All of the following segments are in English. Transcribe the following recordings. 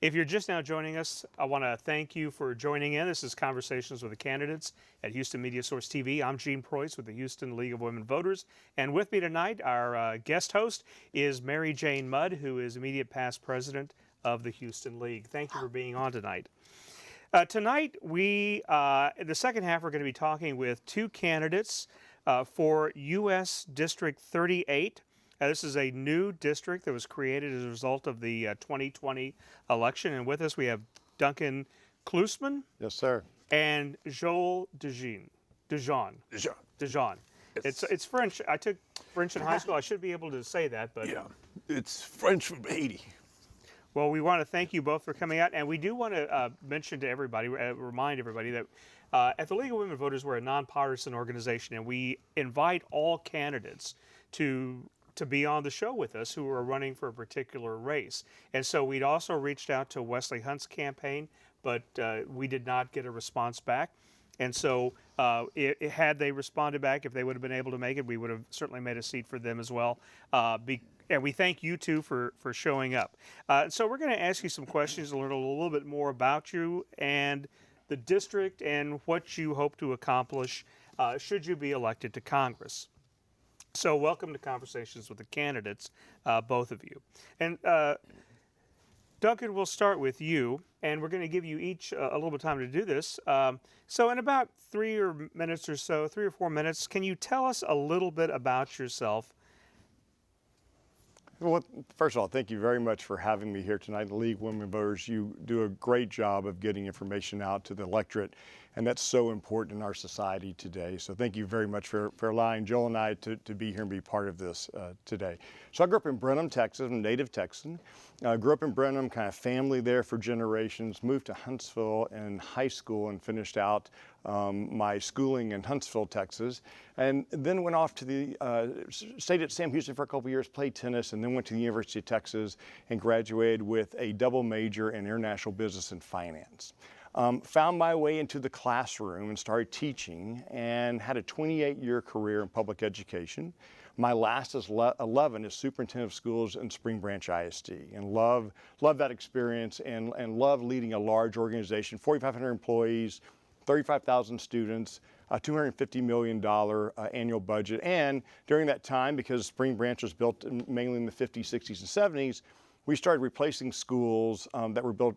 If you're just now joining us, I want to thank you for joining in. This is Conversations with the Candidates at Houston Media Source TV. I'm Gene Preuss with the Houston League of Women Voters. And with me tonight, our guest host is Mary Jane Mudd, who is immediate past president of the Houston League. Thank you for being on tonight. Tonight, in the second half, we're going to be talking with two candidates for U.S. District 38. This is a new district that was created as a result of the 2020 election. And with us, we have Duncan Klusman. Yes, sir. And Joel Dejean. It's French. I took French in high school. I should be able to say that, but yeah, it's French from Haiti. Well, we want to thank you both for coming out, and we do want to mention to everybody, remind everybody that at the League of Women Voters, we're a nonpartisan organization, and we invite all candidates to be on the show with us who are running for a particular race. And so we'd also reached out to Wesley Hunt's campaign, but we did not get a response back. And so had they responded back, if they would have been able to make it, we would have certainly made a seat for them as well. And we thank you two for showing up. So we're going to ask you some questions, learn a little bit more about you and the district and what you hope to accomplish should you be elected to Congress. So welcome to Conversations with the Candidates, both of you. And Duncan, we'll start with you, and we're going to give you each a little bit of time to do this. So in about 3 or 4 minutes, can you tell us a little bit about yourself? Well, first of all, thank you very much for having me here tonight. The League of Women Voters, you do a great job of getting information out to the electorate, and that's so important in our society today. So thank you very much for allowing Joel and I to be here and be part of this today. So I grew up in Brenham, Texas. I'm a native Texan. Grew up in Brenham, kind of family there for generations, moved to Huntsville in high school and finished out my schooling in Huntsville, Texas, and then went off to stayed at Sam Houston for a couple of years, played tennis, and then went to the University of Texas and graduated with a double major in international business and finance. Found my way into the classroom and started teaching and had a 28-year career in public education. My last is 11 as superintendent of schools in Spring Branch ISD, and love that experience and love leading a large organization, 4,500 employees, 35,000 students, a $250 million annual budget. And during that time, because Spring Branch was built mainly in the 50s, 60s, and 70s, we started replacing schools that were built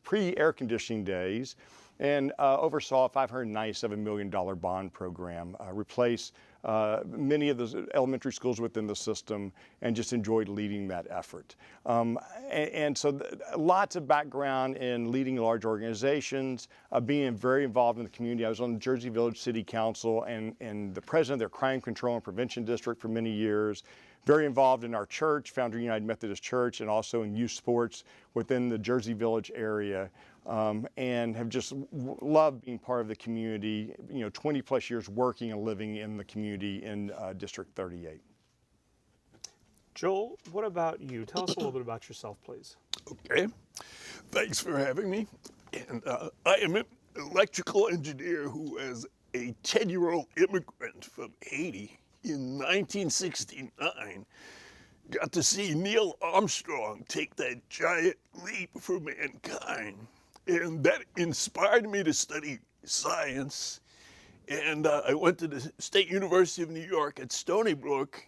pre-air conditioning days and oversaw a $597 million bond program, replace many of the elementary schools within the system, and just enjoyed leading that effort. And so lots of background in leading large organizations, being very involved in the community. I was on the Jersey Village City Council and the president of their Crime Control and Prevention District for many years. Very involved in our church, Founder United Methodist Church, and also in youth sports within the Jersey Village area, and have just loved being part of the community, 20 plus years working and living in the community in District 38. Joel, what about you? Tell us a little bit about yourself, please. Okay, thanks for having me. And I am an electrical engineer who, as a 10-year-old immigrant from Haiti, in 1969, got to see Neil Armstrong take that giant leap for mankind. And that inspired me to study science. And I went to the State University of New York at Stony Brook.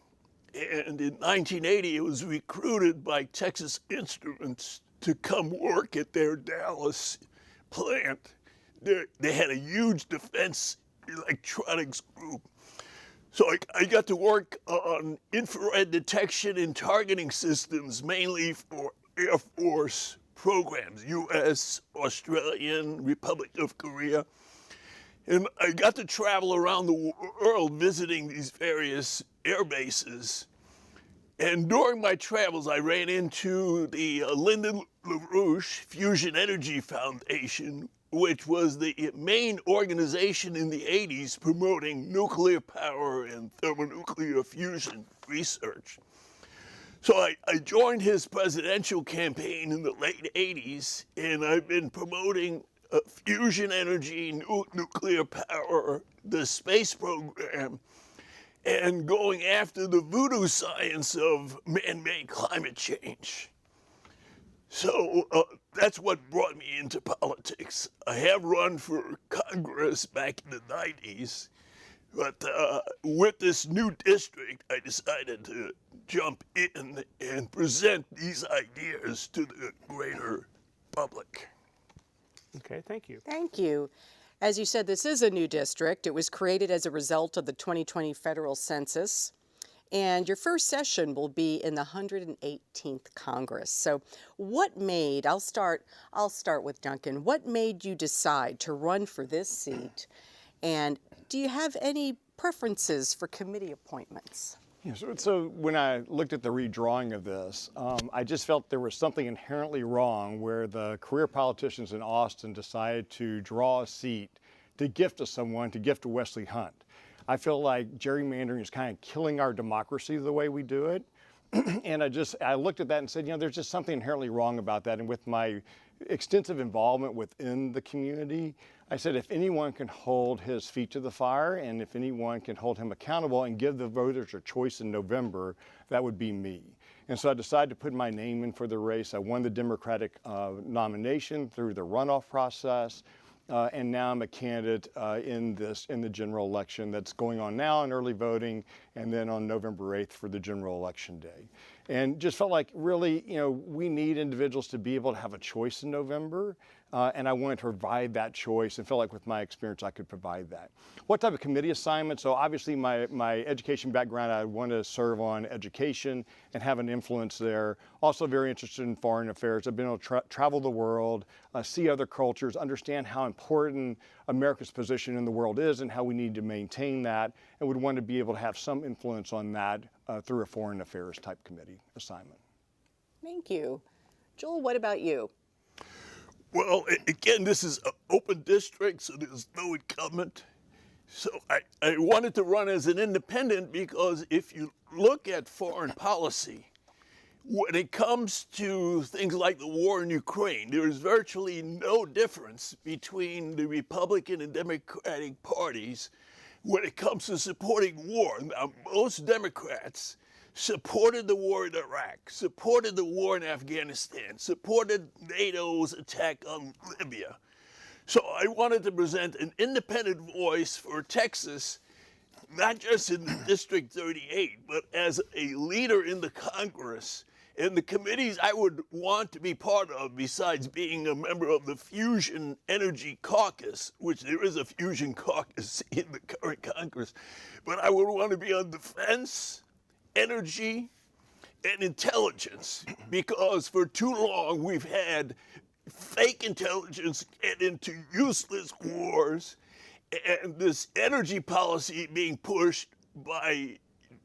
And in 1980, it was recruited by Texas Instruments to come work at their Dallas plant. They had a huge defense electronics group. So I got to work on infrared detection and targeting systems, mainly for Air Force programs, U.S., Australian, Republic of Korea. And I got to travel around the world visiting these various air bases. And during my travels, I ran into the Lyndon LaRouche Fusion Energy Foundation, which was the main organization in the 80s promoting nuclear power and thermonuclear fusion research. So I joined his presidential campaign in the late 80s, and I've been promoting fusion energy, nuclear power, the space program, and going after the voodoo science of man-made climate change. So that's what brought me into politics. I have run for Congress back in the 90s, but with this new district, I decided to jump in and present these ideas to the greater public. Okay, thank you. Thank you. As you said, this is a new district. It was created as a result of the 2020 federal census. And your first session will be in the 118th Congress. So what made, I'll start with Duncan. What made you decide to run for this seat? And do you have any preferences for committee appointments? Yeah, so when I looked at the redrawing of this, I just felt there was something inherently wrong where the career politicians in Austin decided to draw a seat to gift to someone, to gift to Wesley Hunt. I feel like gerrymandering is kind of killing our democracy the way we do it. And I looked at that and said, there's just something inherently wrong about that. And with my extensive involvement within the community, I said, if anyone can hold his feet to the fire and if anyone can hold him accountable and give the voters a choice in November, that would be me. And so I decided to put my name in for the race. I won the Democratic nomination through the runoff process. And now I'm a candidate in the general election that's going on now in early voting, and then on November 8th for the general election day. And just felt like really, we need individuals to be able to have a choice in November, and I wanted to provide that choice and felt like with my experience I could provide that. What type of committee assignment? So obviously my education background, I want to serve on education and have an influence there. Also very interested in foreign affairs. I've been able to travel the world, see other cultures, understand how important America's position in the world is and how we need to maintain that, and would want to be able to have some influence on that through a foreign affairs type committee assignment. Thank you. Joel, what about you? Well, again, this is an open district, so there's no incumbent. So I wanted to run as an independent because if you look at foreign policy, when it comes to things like the war in Ukraine, there is virtually no difference between the Republican and Democratic parties when it comes to supporting war. Now, most Democrats supported the war in Iraq, supported the war in Afghanistan, supported NATO's attack on Libya. So I wanted to present an independent voice for Texas, not just in District 38, but as a leader in the Congress and the committees I would want to be part of, besides being a member of the Fusion Energy Caucus, which there is a Fusion Caucus in the current Congress, but I would want to be on defense, energy, and intelligence, because for too long we've had fake intelligence get into useless wars, and this energy policy being pushed by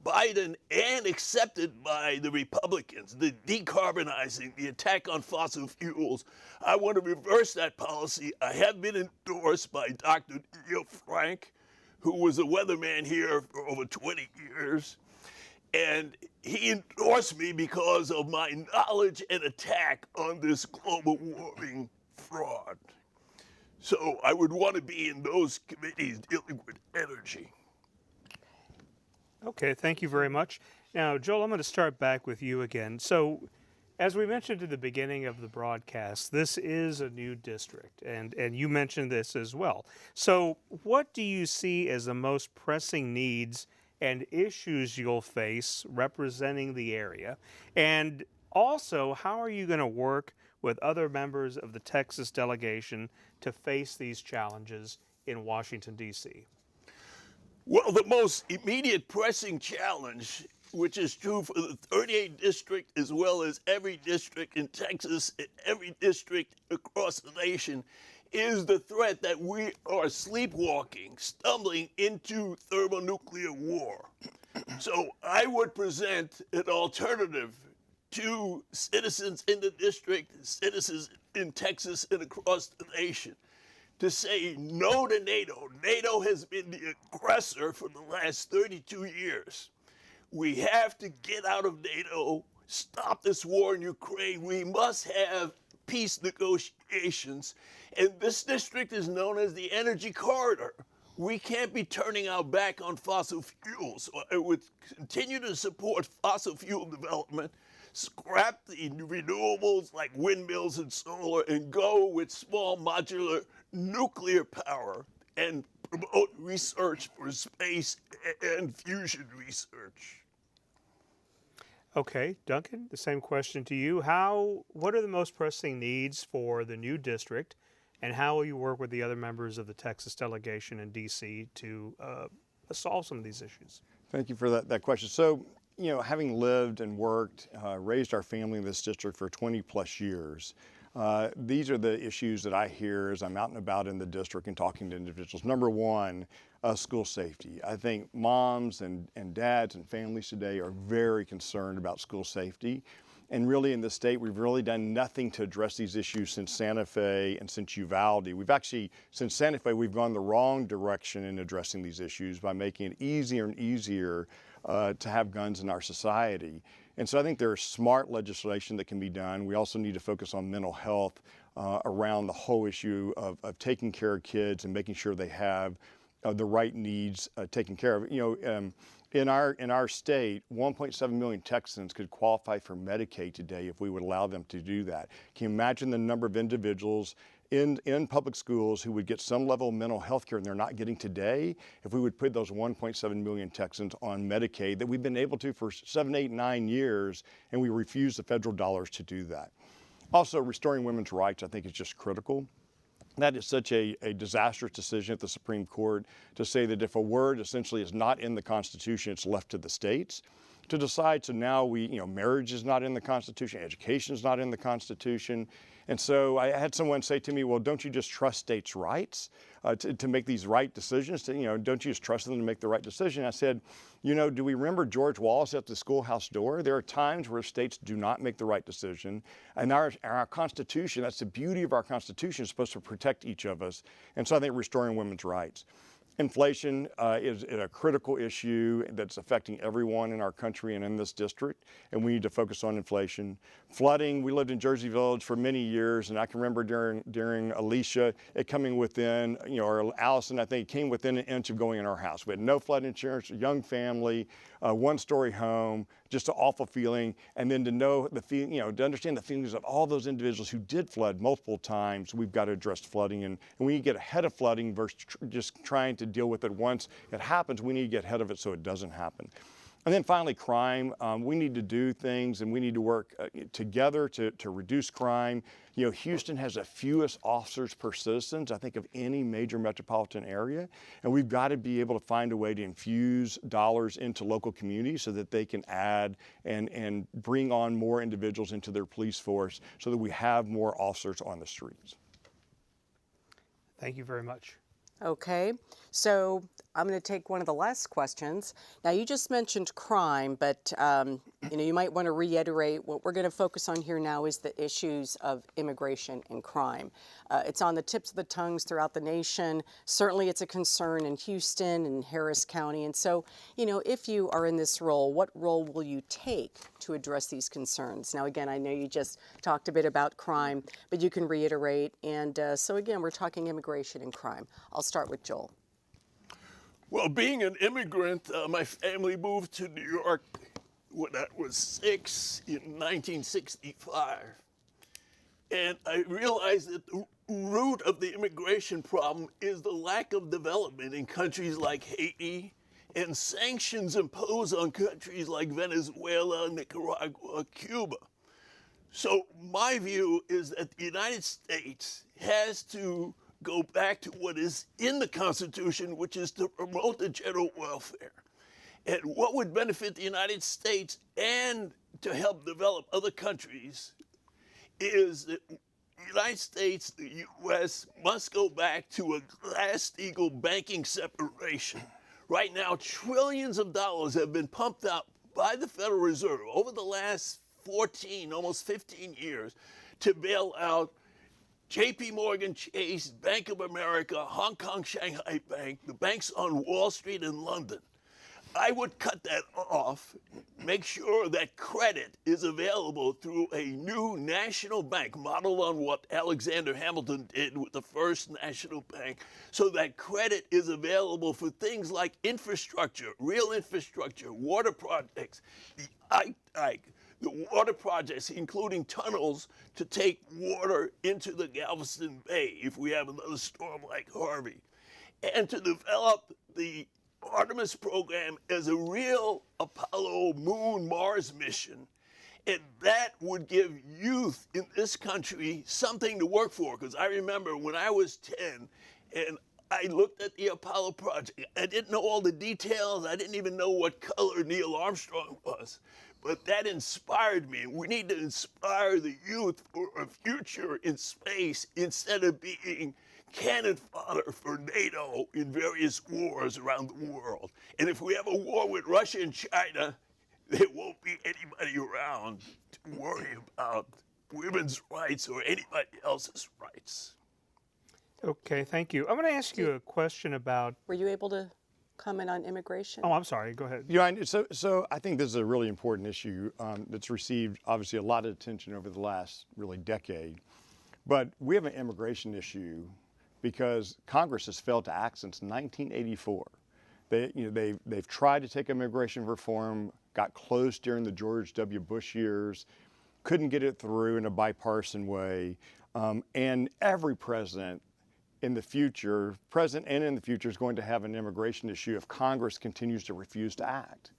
Biden and accepted by the Republicans, the decarbonizing, the attack on fossil fuels. I want to reverse that policy. I have been endorsed by Dr. Neil Frank, who was a weatherman here for over 20 years. And he endorsed me because of my knowledge and attack on this global warming fraud. So I would want to be in those committees dealing with energy. Okay, thank you very much. Now, Joel, I'm going to start back with you again. So, as we mentioned at the beginning of the broadcast, this is a new district, and you mentioned this as well. So, what do you see as the most pressing needs and issues you'll face representing the area? And also, how are you going to work with other members of the Texas delegation to face these challenges in Washington, D.C.? Well, the most immediate pressing challenge, which is true for the 38th district as well as every district in Texas and every district across the nation, is the threat that we are sleepwalking, stumbling into thermonuclear war. So I would present an alternative to citizens in the district, citizens in Texas and across the nation, to say no to NATO. NATO has been the aggressor for the last 32 years. We have to get out of NATO, stop this war in Ukraine. We must have peace negotiations. And this district is known as the Energy Corridor. We can't be turning our back on fossil fuels. It would continue to support fossil fuel development, scrap the renewables like windmills and solar, and go with small modular nuclear power and promote research for space and fusion research. Okay, Duncan, the same question to you. What are the most pressing needs for the new district, and how will you work with the other members of the Texas delegation in D.C. to solve some of these issues? Thank you for that question. So, having lived and worked, raised our family in this district for 20 plus years, these are the issues that I hear as I'm out and about in the district and talking to individuals. Number one, school safety. I think moms and dads and families today are very concerned about school safety. And really in the state, we've really done nothing to address these issues since Santa Fe and since Uvalde. Since Santa Fe, we've gone the wrong direction in addressing these issues by making it easier and easier to have guns in our society. And so I think there's smart legislation that can be done. We also need to focus on mental health around the whole issue of taking care of kids and making sure they have the right needs taken care of. In our state, 1.7 million Texans could qualify for Medicaid today if we would allow them to do that. Can you imagine the number of individuals in public schools who would get some level of mental health care and they're not getting today if we would put those 1.7 million Texans on Medicaid that we've been able to for 7, 8, 9 years, and we refuse the federal dollars to do that. Also, restoring women's rights, I think, is just critical. That is such a disastrous decision at the Supreme Court to say that if a word essentially is not in the Constitution, it's left to the states to decide. So now marriage is not in the Constitution, education is not in the Constitution. And so I had someone say to me, well, don't you just trust states' rights to make these right decisions? Don't you just trust them to make the right decision? I said, do we remember George Wallace at the schoolhouse door? There are times where states do not make the right decision. And our Constitution, that's the beauty of our Constitution, is supposed to protect each of us. And so I think restoring women's rights. Inflation is a critical issue that's affecting everyone in our country and in this district, and we need to focus on inflation. Flooding, we lived in Jersey Village for many years, and I can remember during Alicia, it coming within, or Allison, I think, came within an inch of going in our house. We had no flood insurance, a young family, one-story home, just an awful feeling. And then to know to understand the feelings of all those individuals who did flood multiple times, we've got to address flooding. And we need to get ahead of flooding versus just trying to deal with it once it happens. We need to get ahead of it so it doesn't happen. And then finally, crime. We need to do things and we need to work together to reduce crime. Houston has the fewest officers per citizens, I think, of any major metropolitan area. And we've got to be able to find a way to infuse dollars into local communities so that they can add and bring on more individuals into their police force so that we have more officers on the streets. Thank you very much. Okay, so I'm going to take one of the last questions. Now, you just mentioned crime, but you might want to reiterate what we're going to focus on here now is the issues of immigration and crime. It's on the tips of the tongues throughout the nation. Certainly, it's a concern in Houston and Harris County. And so, if you are in this role, what role will you take to address these concerns? Now, again, I know you just talked a bit about crime, but you can reiterate. And so, again, we're talking immigration and crime. I'll start with Joel. Well, being an immigrant, my family moved to New York when I was 6 in 1965. And I realized that the root of the immigration problem is the lack of development in countries like Haiti and sanctions imposed on countries like Venezuela, Nicaragua, Cuba. So my view is that the United States has to go back to what is in the Constitution, which is to promote the general welfare. And what would benefit the United States and to help develop other countries is that the United States, the U.S., must go back to a Glass-Steagall banking separation. Right now, trillions of dollars have been pumped out by the Federal Reserve over the last 14, almost 15 years to bail out J.P. Morgan Chase, Bank of America, Hong Kong Shanghai Bank, the banks on Wall Street in London. I would cut that off, make sure that credit is available through a new national bank modeled on what Alexander Hamilton did with the first national bank, so that credit is available for things like infrastructure, real infrastructure, water projects, the water projects, including tunnels to take water into the Galveston Bay if we have another storm like Harvey, and to develop the Artemis program as a real Apollo Moon Mars mission. And that would give youth in this country something to work for. Because I remember when I was 10 and I looked at the Apollo project, I didn't know all the details. I didn't even know what color Neil Armstrong was. But that inspired me. We need to inspire the youth for a future in space instead of being cannon fodder for NATO in various wars around the world. And if we have a war with Russia and China, there won't be anybody around to worry about women's rights or anybody else's rights. Okay, thank you. I'm going to ask you a question about. Were you able to comment on immigration? Oh, I'm sorry. Go ahead. You know, so I think this is a really important issue that's received obviously a lot of attention over the last really decade. But we have an immigration issue because Congress has failed to act since 1984. They've tried to take immigration reform, got close during the George W. Bush years, couldn't get it through in a bipartisan way, and every president in the future, present and in the future, is going to have an immigration issue if Congress continues to refuse to act.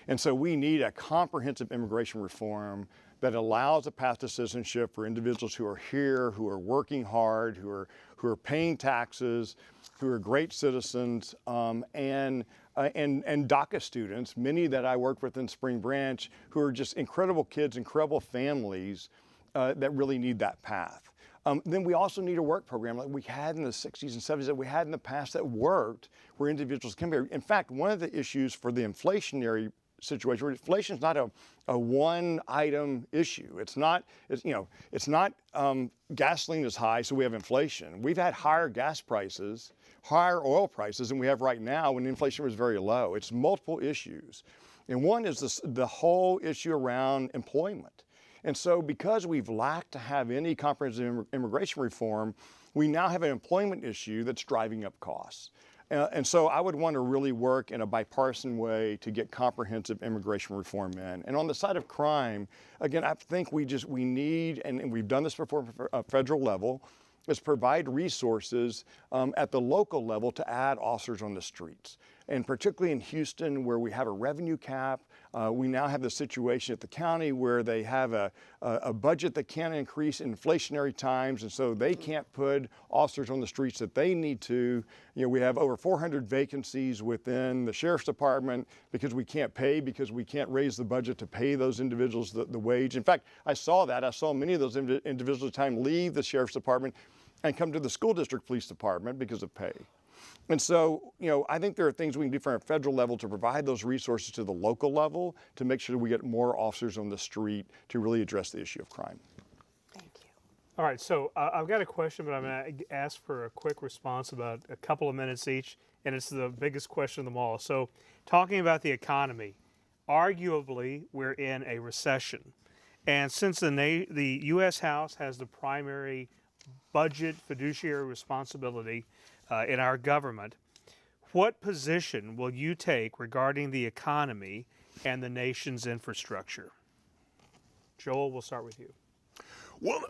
And so we need a comprehensive immigration reform that allows a path to citizenship for individuals who are here, who are working hard, who are paying taxes, who are great citizens, and DACA students, many that I worked with in Spring Branch, who are just incredible kids, incredible families that really need that path. Then we also need a work program like we had in the 60s and 70s that we had in the past that worked, where individuals can be. In fact, one of the issues for the inflationary situation, where inflation is not a one-item issue. It's not gasoline is high, so we have inflation. We've had higher gas prices, higher oil prices than we have right now when inflation was very low. It's multiple issues. And one is the whole issue around employment. And so because we've lacked to have any comprehensive immigration reform, we now have an employment issue that's driving up costs. And so I would want to really work in a bipartisan way to get comprehensive immigration reform in. And on the side of crime, again, I think we need, and we've done this before at a federal level, is provide resources at the local level to add officers on the streets. And particularly in Houston, where we have a revenue cap, we now have the situation at the county where they have a budget that can't increase in inflationary times, and so they can't put officers on the streets that they need to. You know, we have over 400 vacancies within the sheriff's department because we can't raise the budget to pay those individuals the wage. In fact, I saw many of those individuals at the time leave the sheriff's department and come to the school district police department because of pay. And so, I think there are things we can do from a federal level to provide those resources to the local level to make sure that we get more officers on the street to really address the issue of crime. Thank you. All right, so I've got a question, but I'm going to ask for a quick response about a couple of minutes each, and it's the biggest question of them all. So, talking about the economy, arguably we're in a recession. And since the U.S. House has the primary budget fiduciary responsibility in our government, what position will you take regarding the economy and the nation's infrastructure? Joel, we'll start with you. Well,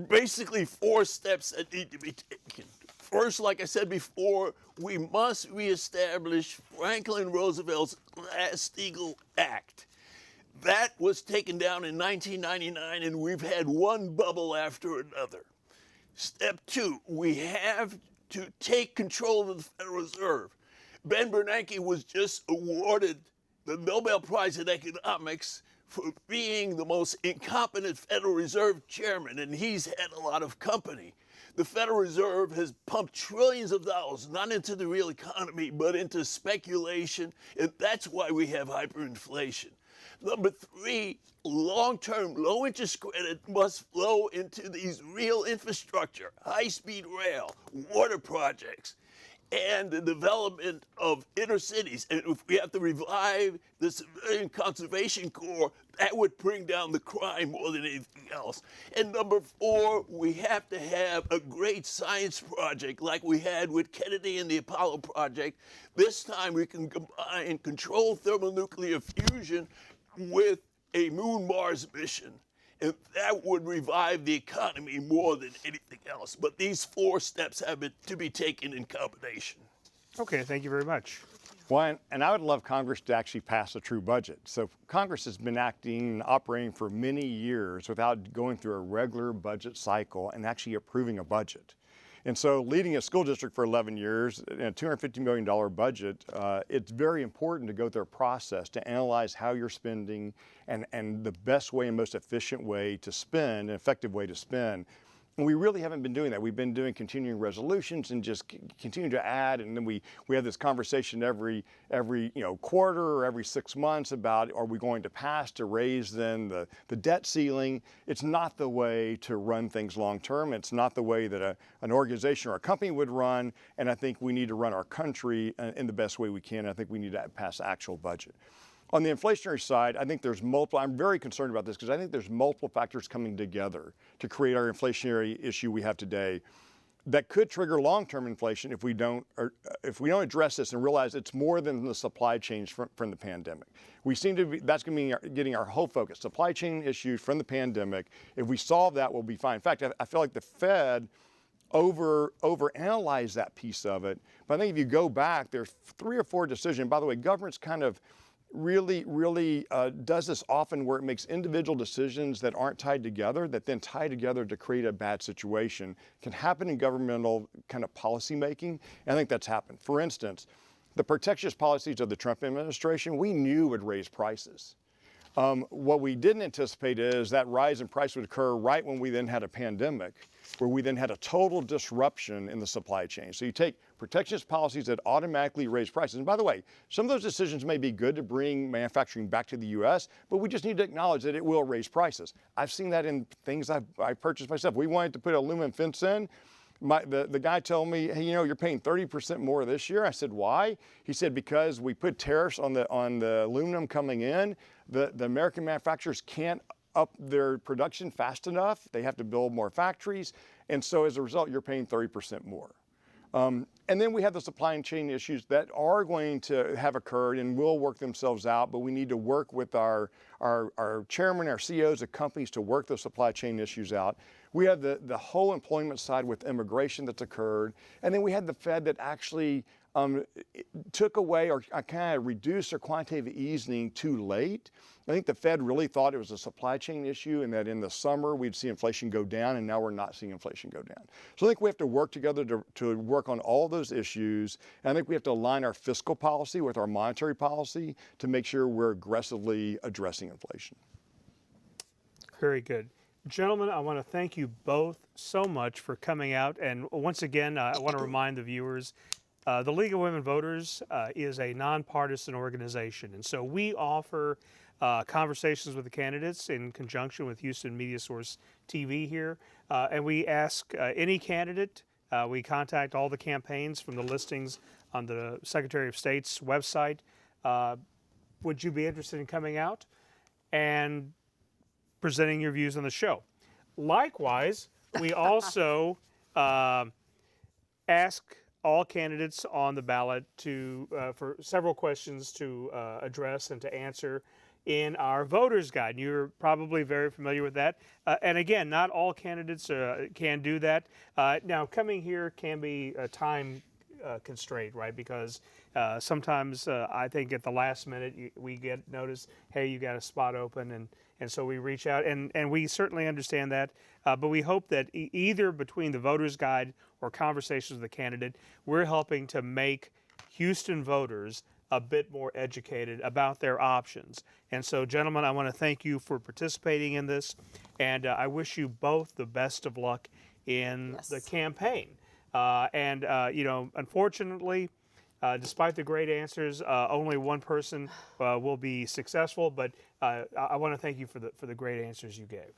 basically 4 steps that need to be taken. First, like I said before, we must reestablish Franklin Roosevelt's Glass-Steagall Act. That was taken down in 1999, and we've had one bubble after another. Step 2, we have to take control of the Federal Reserve. Ben Bernanke was just awarded the Nobel Prize in Economics for being the most incompetent Federal Reserve chairman, and he's had a lot of company. The Federal Reserve has pumped trillions of dollars, not into the real economy, but into speculation, and that's why we have hyperinflation. Number 3, long-term low-interest credit must flow into these real infrastructure, high-speed rail, water projects. and the development of inner cities. And if we have to revive the Civilian Conservation Corps, that would bring down the crime more than anything else. And number 4, we have to have a great science project like we had with Kennedy and the Apollo project. This time we can combine controlled thermonuclear fusion with a Moon-Mars mission. And that would revive the economy more than anything else. But these 4 steps have to be taken in combination. Okay, thank you very much. Well, and I would love Congress to actually pass a true budget. So Congress has been acting and operating for many years without going through a regular budget cycle and actually approving a budget. And so leading a school district for 11 years, in a $250 million budget, it's very important to go through a process to analyze how you're spending and the best way and most efficient way to spend, an effective way to spend. And we really haven't been doing that. We've been doing continuing resolutions and just continue to add. And then we have this conversation every quarter or every 6 months about, are we going to pass to raise then the debt ceiling? It's not the way to run things long term. It's not the way that an organization or a company would run. And I think we need to run our country in the best way we can. I think we need to pass the actual budget. On the inflationary side, I think there's multiple, I'm very concerned about this because I think there's multiple factors coming together to create our inflationary issue we have today that could trigger long-term inflation if we don't address this and realize it's more than the supply chains from the pandemic. We seem to be, that's going to be getting our whole focus, supply chain issues from the pandemic. If we solve that, we'll be fine. In fact, I feel like the Fed overanalyzed that piece of it. But I think if you go back, there's 3 or 4 decisions. By the way, government's kind of really does this often where it makes individual decisions that aren't tied together, that then tie together to create a bad situation. It can happen in governmental kind of policy making, and I think that's happened. For instance, the protectionist policies of the Trump administration, we knew would raise prices. What we didn't anticipate is that rise in price would occur right when we then had a pandemic, where we then had a total disruption in the supply chain. So you take protectionist policies that automatically raise prices. And by the way, some of those decisions may be good to bring manufacturing back to the U.S., but we just need to acknowledge that it will raise prices. I've seen that in things I purchased myself. We wanted to put an aluminum fence in. The guy told me, hey, you're paying 30% more this year. I said, why? He said, because we put tariffs on the aluminum coming in. The American manufacturers can't up their production fast enough. They have to build more factories. And so as a result, you're paying 30% more. And then we have the supply chain issues that are going to have occurred and will work themselves out, but we need to work with our chairman, our CEOs of companies to work those supply chain issues out. We have the whole employment side with immigration that's occurred. And then we had the Fed that actually took away or kind of reduced their quantitative easing too late. I think the Fed really thought it was a supply chain issue and that in the summer we'd see inflation go down, and now we're not seeing inflation go down. So I think we have to work together to work on all those issues. And I think we have to align our fiscal policy with our monetary policy to make sure we're aggressively addressing inflation. Very good. Gentlemen, I want to thank you both so much for coming out. And once again, I want to remind the viewers, the League of Women Voters is a nonpartisan organization. And so we offer conversations with the candidates in conjunction with Houston Media Source TV here. And we ask any candidate, we contact all the campaigns from the listings on the Secretary of State's website. Would you be interested in coming out and presenting your views on the show? Likewise, we also ask all candidates on the ballot for several questions to address and to answer in our voter's guide. You're probably very familiar with that. And again, not all candidates can do that. Now, coming here can be a time constraint, right? Because sometimes I think at the last minute we get notice, hey, you got a spot open, and so we reach out, and we certainly understand that. But we hope that either between the voter's guide or conversations with the candidate, we're helping to make Houston voters a bit more educated about their options. And so, gentlemen, I want to thank you for participating in this, and I wish you both the best of luck in the campaign. Unfortunately, despite the great answers, only one person will be successful, but I want to thank you for the great answers you gave.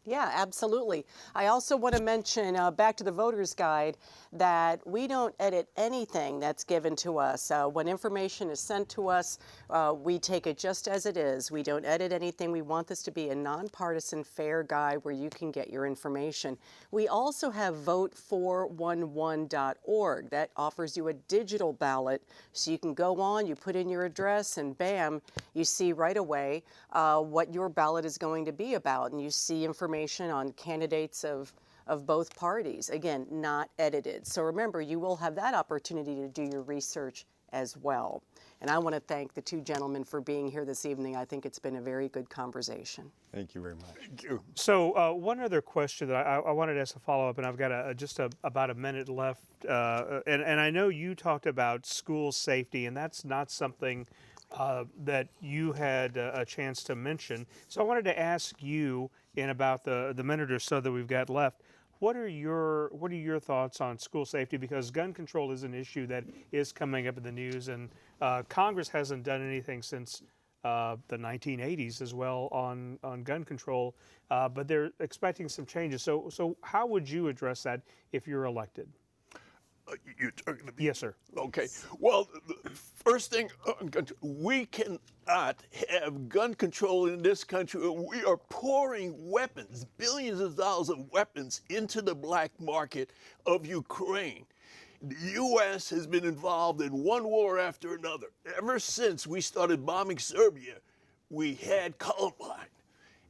Yeah, absolutely. I also want to mention, back to the voter's guide, that we don't edit anything that's given to us. When information is sent to us, we take it just as it is. We don't edit anything. We want this to be a nonpartisan, fair guide where you can get your information. We also have vote411.org. That offers you a digital ballot, so you can go on, you put in your address, and bam, you see right away what your ballot is going to be about, and you see information on candidates of both parties. Again, not edited. So remember, you will have that opportunity to do your research as well. And I want to thank the two gentlemen for being here this evening. I think it's been a very good conversation. Thank you very much. Thank you. So one other question that I wanted to ask a follow-up, and I've got about a minute left. And I know you talked about school safety, and that's not something that you had a chance to mention. So I wanted to ask you, in about the minute or so that we've got left, what are your thoughts on school safety? Because gun control is an issue that is coming up in the news, and Congress hasn't done anything since the 1980s as well on gun control, but they're expecting some changes. So how would you address that if you're elected? You're talking to me? Yes, sir. Okay. Well, the first thing, we cannot have gun control in this country. We are pouring weapons, billions of dollars of weapons, into the black market of Ukraine. The U.S. has been involved in one war after another. Ever since we started bombing Serbia, we had Columbine.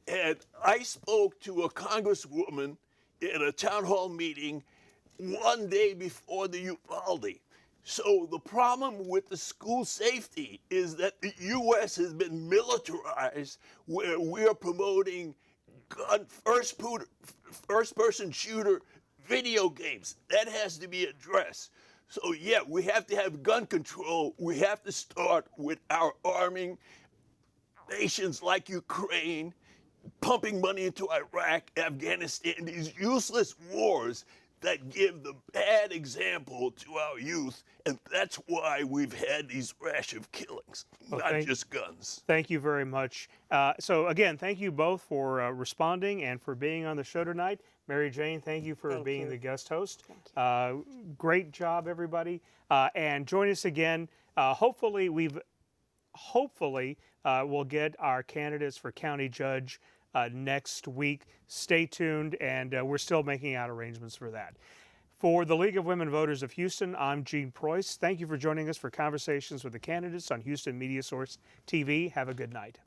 And I spoke to a congresswoman in a town hall meeting one day before the Uvalde. So the problem with the school safety is that the U.S. has been militarized, where we are promoting gun first-person shooter video games. That has to be addressed. So yeah, we have to have gun control. We have to start with our arming nations like Ukraine, pumping money into Iraq, Afghanistan, these useless wars that give the bad example to our youth, and that's why we've had these rash of killings, not just guns. Thank you very much. So again, thank you both for responding and for being on the show tonight. Mary Jane, thank you for being the guest host. Great job, everybody. And join us again. Hopefully we'll get our candidates for county judge next week. Stay tuned, and we're still making out arrangements for that. For the League of Women Voters of Houston, I'm Gene Preuss. Thank you for joining us for Conversations with the Candidates on Houston Media Source TV. Have a good night.